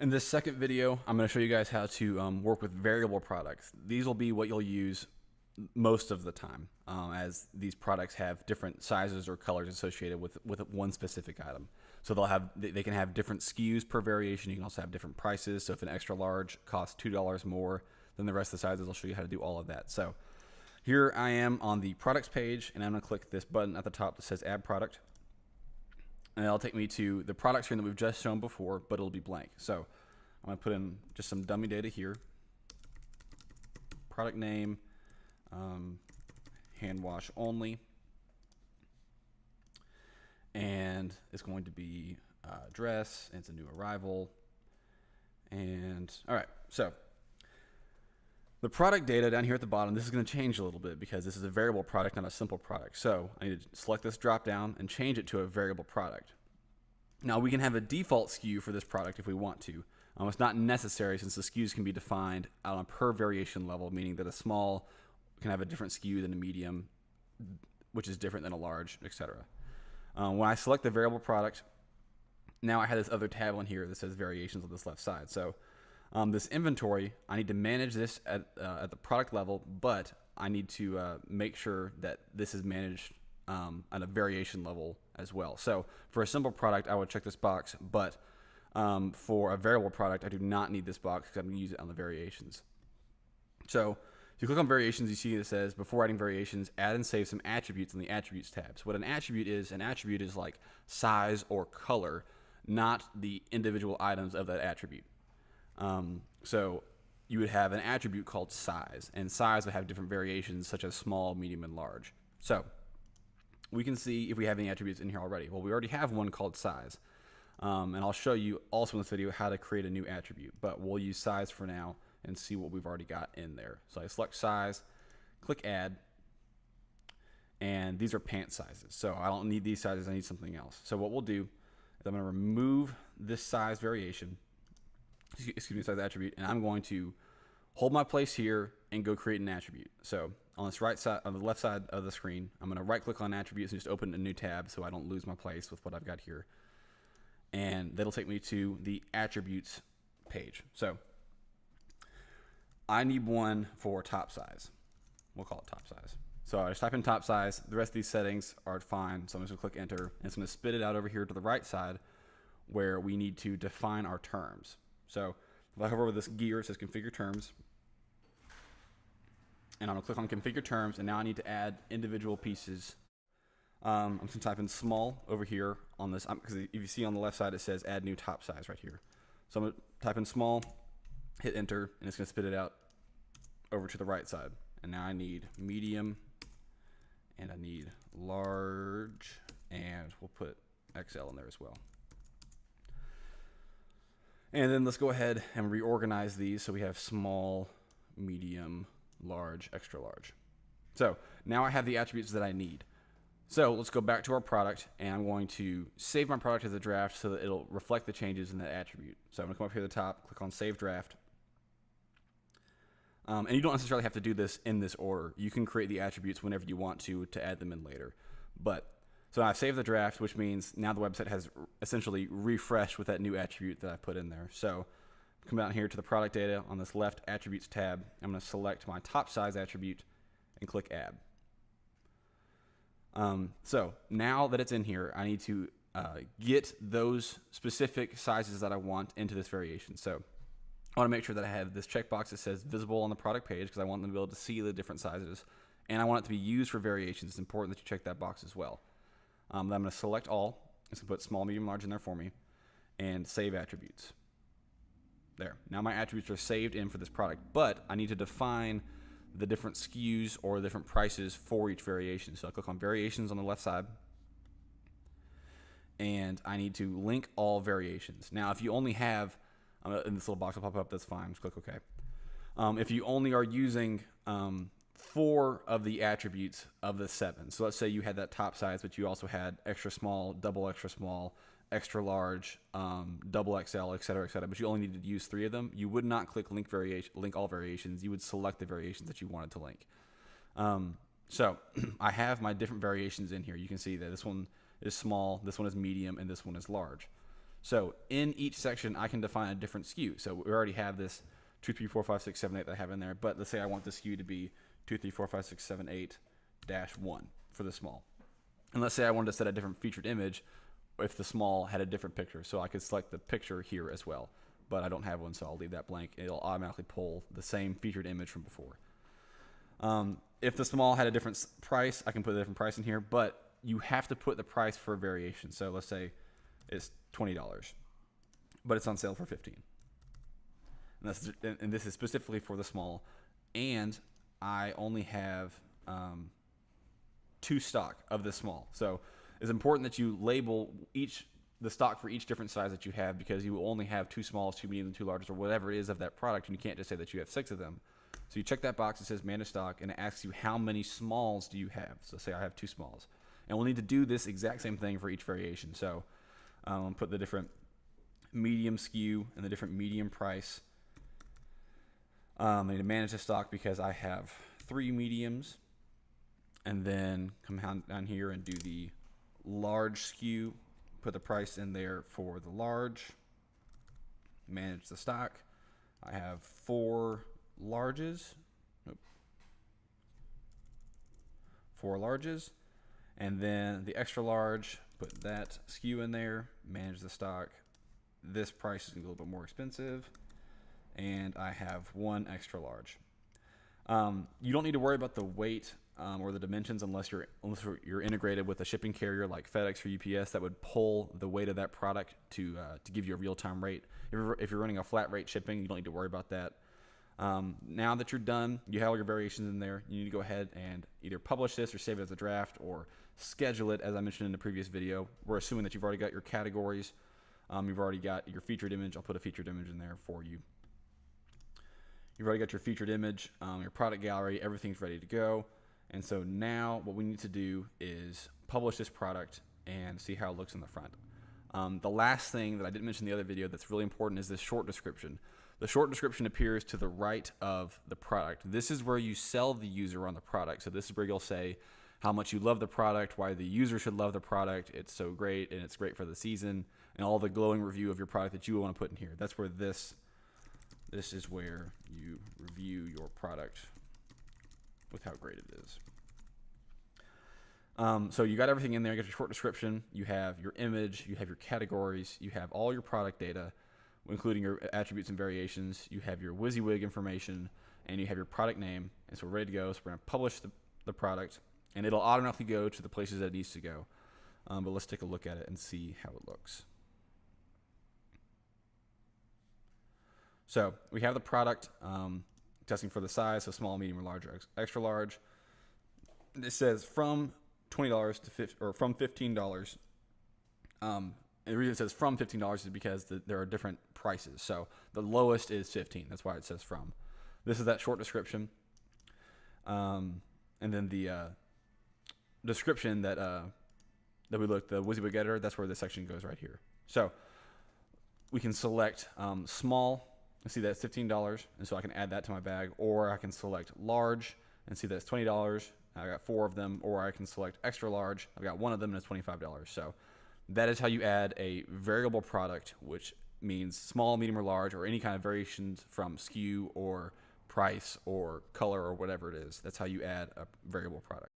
In this second video, I'm going to show you guys how to work with variable products. These will be what you'll use most of the time, as these products have different sizes or colors associated with one specific item. So they can have different SKUs per variation. You can also have different prices. So if an extra large costs $2 more than the rest of the sizes, I'll show you how to do all of that. So here I am on the products page, and I'm going to click this button at the top that says Add Product. And it'll take me to the product screen that we've just shown before, but it'll be blank. So I'm going to put in just some dummy data here. Product name, hand wash only. And it's going to be dress, and it's a new arrival. And all right, so the product data down here at the bottom, this is going to change a little bit because this is a variable product, not a simple product. So I need to select this drop down and change it to a variable product. Now we can have a default SKU for this product if we want to. It's not necessary since the SKUs can be defined on a per variation level, meaning that a small can have a different SKU than a medium, which is different than a large, etc. When I select the variable product, now I have this other tab on here that says variations on this left side. So this inventory, I need to manage this at the product level, but I need to make sure that this is managed at a variation level as well. So for a simple product, I would check this box, but for a variable product, I do not need this box because I'm going to use it on the variations. So if you click on variations, you see it says, before adding variations, add and save some attributes in the attributes tab. So what an attribute is like size or color, not the individual items of that attribute. So you would have an attribute called size, and size would have different variations such as small, medium, and large. So we can see if we have any attributes in here already. Well, we already have one called size. And I'll show you also in this video how to create a new attribute, but we'll use size for now and see what we've already got in there. So I select size, click add, and these are pant sizes. So I don't need these sizes, I need something else. So what we'll do is I'm going to remove this size variation, size attribute, and I'm going to hold my place here and go create an attribute. So on this right side, on the left side of the screen, I'm going to right click on attributes and just open a new tab so I don't lose my place with what I've got here. And that'll take me to the attributes page. So I need one for top size. We'll call it top size. So I just type in top size. The rest of these settings are fine. So I'm just gonna click enter, and it's gonna spit it out over here to the right side where we need to define our terms. So if I hover over this gear, it says configure terms. And I'm gonna click on configure terms, and now I need to add individual pieces. I'm just gonna type in small over here on this, because if you see on the left side, it says add new top size right here. So I'm gonna type in small, hit enter, and it's gonna spit it out over to the right side. And now I need medium, and I need large, and we'll put XL in there as well. And then let's go ahead and reorganize these so we have small, medium, large, extra large. So now I have the attributes that I need. So let's go back to our product, and I'm going to save my product as a draft so that it'll reflect the changes in that attribute. So I'm going to come up here at the top, click on Save Draft. And you don't necessarily have to do this in this order. You can create the attributes whenever you want to add them in later. So I've saved the draft, which means now the website has essentially refreshed with that new attribute that I put in there. So come down here to the product data on this left attributes tab. I'm going to select my top size attribute and click add. So now that it's in here, I need to get those specific sizes that I want into this variation. So I want to make sure that I have this checkbox that says visible on the product page because I want them to be able to see the different sizes, and I want it to be used for variations. It's important that you check that box as well. Then I'm going to select all. It's going to put small, medium, large in there for me, and save attributes. There. Now my attributes are saved in for this product, but I need to define the different SKUs or different prices for each variation. So I click on variations on the left side, and I need to link all variations. Now, if you only have, in this little box will pop up, that's fine, just click OK. If you only are using 4 of the attributes of the 7, so let's say you had that top size, but you also had extra small, double extra small, extra large, double XL, et cetera, but you only needed to use 3 of them, you would not click link all variations. You would select the variations that you wanted to link. So I have my different variations in here. You can see that this one is small, this one is medium, and this one is large. So in each section, I can define a different SKU. So we already have this 2, 3, 4, 5, 6, 7, 8 that I have in there. But let's say I want the SKU to be 2, 3, 4, 5, 6, 7, 8-1 for the small. And let's say I wanted to set a different featured image if the small had a different picture. So I could select the picture here as well. But I don't have one, so I'll leave that blank. It'll automatically pull the same featured image from before. If the small had a different price, I can put a different price in here. But you have to put the price for variation. So let's say it's $20, but it's on sale for $15. And this is specifically for the small. And I only have 2 stock of this small. So it's important that you label the stock for each different size that you have, because you will only have 2 smalls, 2 mediums, and 2 larges, or whatever it is of that product, and you can't just say that you have 6 of them. So you check that box, it says manage stock, and it asks you how many smalls do you have. So say I have 2 smalls. And we'll need to do this exact same thing for each variation. So put the different medium SKU and the different medium price. I need to manage the stock because I have 3 mediums, and then come down here and do the large SKU, put the price in there for the large, manage the stock. I have 4 larges, 4 larges, and then the extra large, put that SKU in there, manage the stock. This price is a little bit more expensive, and I have 1 extra large. You don't need to worry about the weight or the dimensions unless you're integrated with a shipping carrier like FedEx or UPS that would pull the weight of that product to give you a real-time rate. If you're running a flat rate shipping, you don't need to worry about that. Now that you're done, you have all your variations in there. You need to go ahead and either publish this or save it as a draft or schedule it, as I mentioned in the previous video. We're assuming that you've already got your categories. You've already got your featured image. I'll put a featured image in there for you. You've already got your featured image, your product gallery, everything's ready to go. And so now what we need to do is publish this product and see how it looks in the front. The last thing that I didn't mention in the other video that's really important is this short description. The short description appears to the right of the product. This is where you sell the user on the product. So this is where you'll say how much you love the product, why the user should love the product, it's so great, and it's great for the season, and all the glowing review of your product that you want to put in here. That's where this is where you review your product with how great it is. So you got everything in there. You got your short description. You have your image. You have your categories. You have all your product data, including your attributes and variations. You have your WYSIWYG information, and you have your product name. And so we're ready to go. So we're going to publish the product, and it'll automatically go to the places that it needs to go. But let's take a look at it and see how it looks. So we have the product, testing for the size, so small, medium, or large, or extra large. It says from $20 to from $15. And the reason it says from $15 is because there are different prices. So the lowest is $15. That's why it says from. This is that short description. And then the description that we looked, the WYSIWYG editor, that's where this section goes right here. So we can select small and see that's $15, and so I can add that to my bag, or I can select large and see that's $20. I got 4 of them, or I can select extra large. I've got 1 of them and it's $25. So that is how you add a variable product, which means small, medium, or large, or any kind of variations from SKU or price or color or whatever it is. That's how you add a variable product.